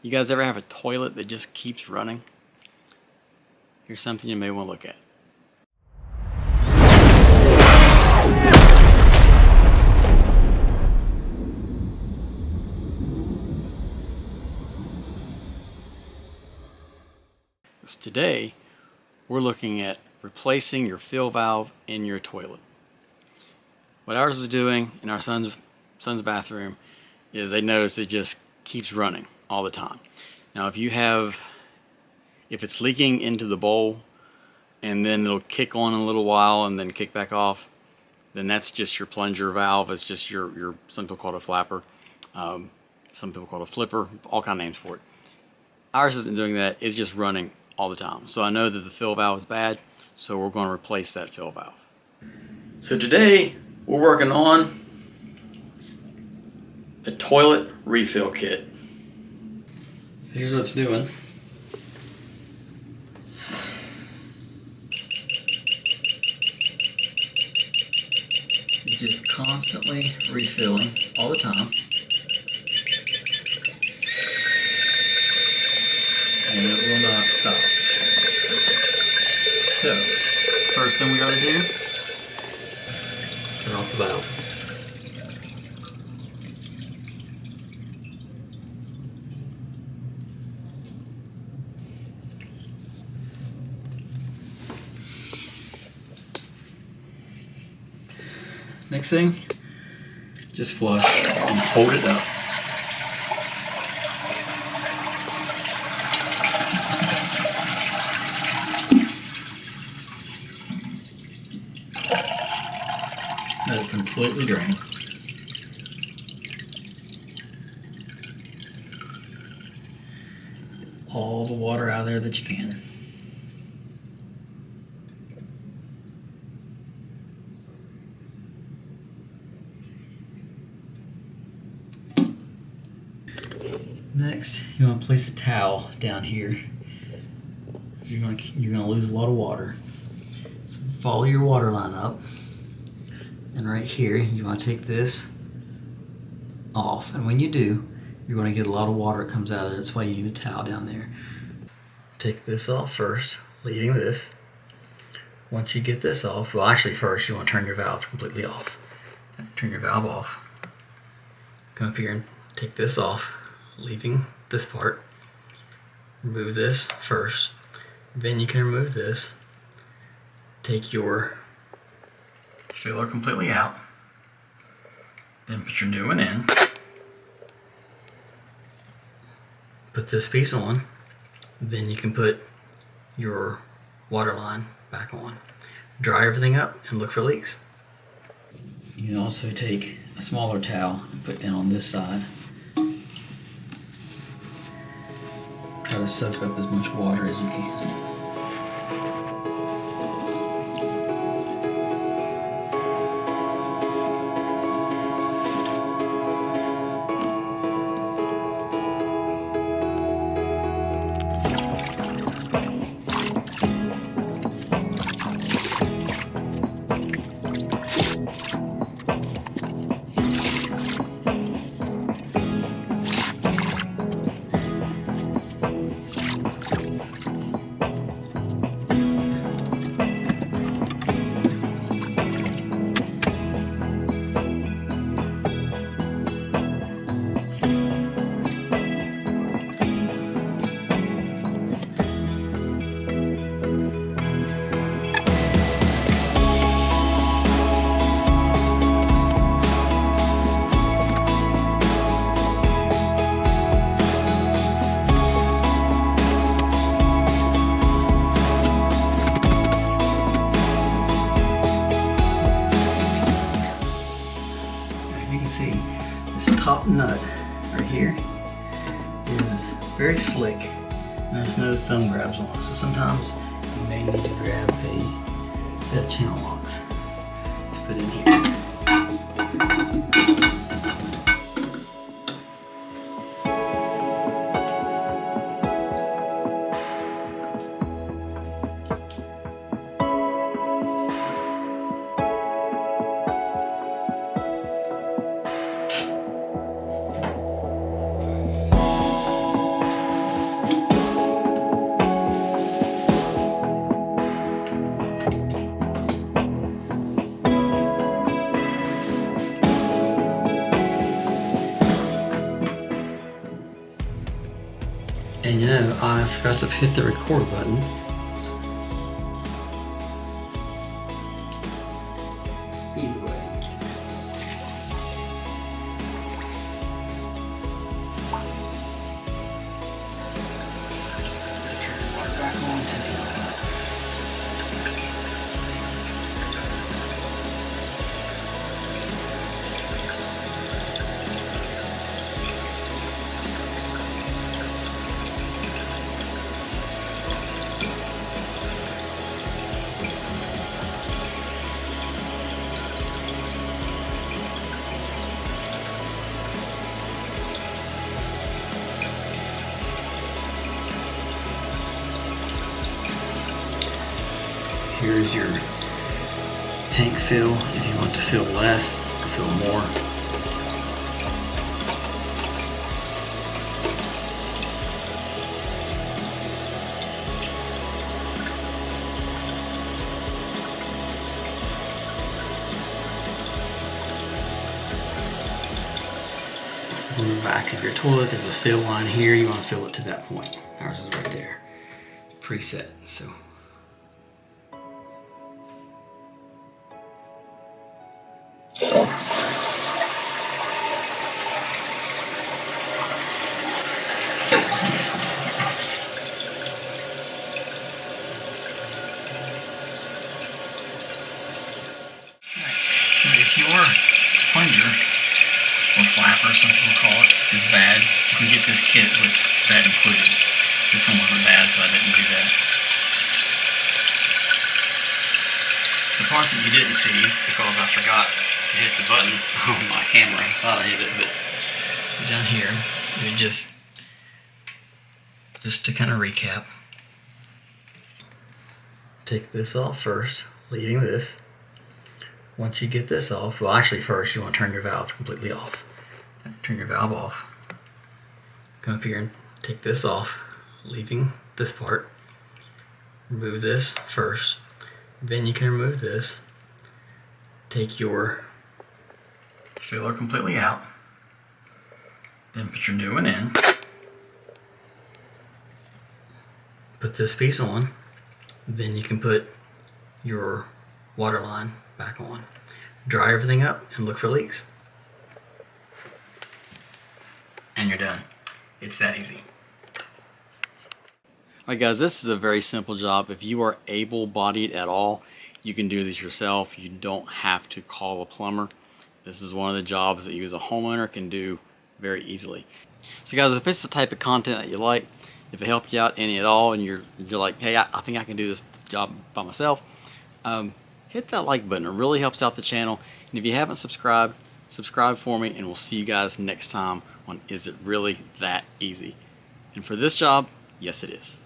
You guys ever have a toilet that just keeps running? Here's something you may want to look at. Today, we're looking at replacing your fill valve in your toilet. What ours is doing in our son's bathroom is they notice it just keeps running all the time. Now, if it's leaking into the bowl and then it'll kick on a little while and then kick back off, then that's just your plunger valve. It's just your some people call it a flapper, some people call it a flipper, all kind of names for it. Ours isn't doing that. It's just running all the time. So I know that the fill valve is bad, so we're going to replace that fill valve. So today we're working on a toilet refill kit. So here's what it's doing. It's just constantly refilling all the time. And it will not stop. So, first thing we gotta do, turn off the valve. Next thing, just flush and hold it up. Let it completely drain. All the water out of there that you can. Next, you want to place a towel down here. You're going to lose a lot of water. So follow your water line up. And right here, you want to take this off. And when you do, you're going to get a lot of water that comes out of there. That's why you need a towel down there. Take this off first, leaving this. Once you get this off, well, actually first you want to turn your valve completely off. Turn your valve off. Come up here and take this off, leaving this part. Remove this first. Then you can remove this. Take your filler completely out. Then put your new one in. Put this piece on. Then you can put your water line back on. Dry everything up and look for leaks. You can also take a smaller towel and put down on this side. Try to soak up as much water as you can. You can see this top nut right here is very slick and there's no thumb grabs on it. So sometimes you may need to grab a set of channel locks to put in here. And you know, I forgot to hit the record button. Either way. Turn the water back on, test it out. Here's your tank fill if you want to fill less or fill more. On the back of your toilet, there's a fill line here. You want to fill it to that point. Ours is right there, preset. So. So if your plunger, or flapper, some people call it, is bad, you can get this kit with that included. This one wasn't bad, so I didn't do that. The part that you didn't see, because I forgot to hit the button on my camera, I thought I hit it, but down here, you just to kind of recap, take this off first, leaving this. Once you get this off, well actually first you want to turn your valve completely off. Turn your valve off. Come up here and take this off, leaving this part. Remove this first. Then you can remove this. Take your filler completely out. Then put your new one in. Put this piece on. Then you can put your water line back on. Dry everything up and look for leaks. And you're done. It's that easy. Alright guys, this is a very simple job. If you are able-bodied at all, you can do this yourself. You don't have to call a plumber. This is one of the jobs that you as a homeowner can do very easily. So guys, if it's the type of content that you like, if it helped you out any at all, and you're like, hey, I think I can do this job by myself, hit that like button. It really helps out the channel. And if you haven't subscribed, subscribe for me, and we'll see you guys next time on Is It Really That Easy? And for this job, yes it is.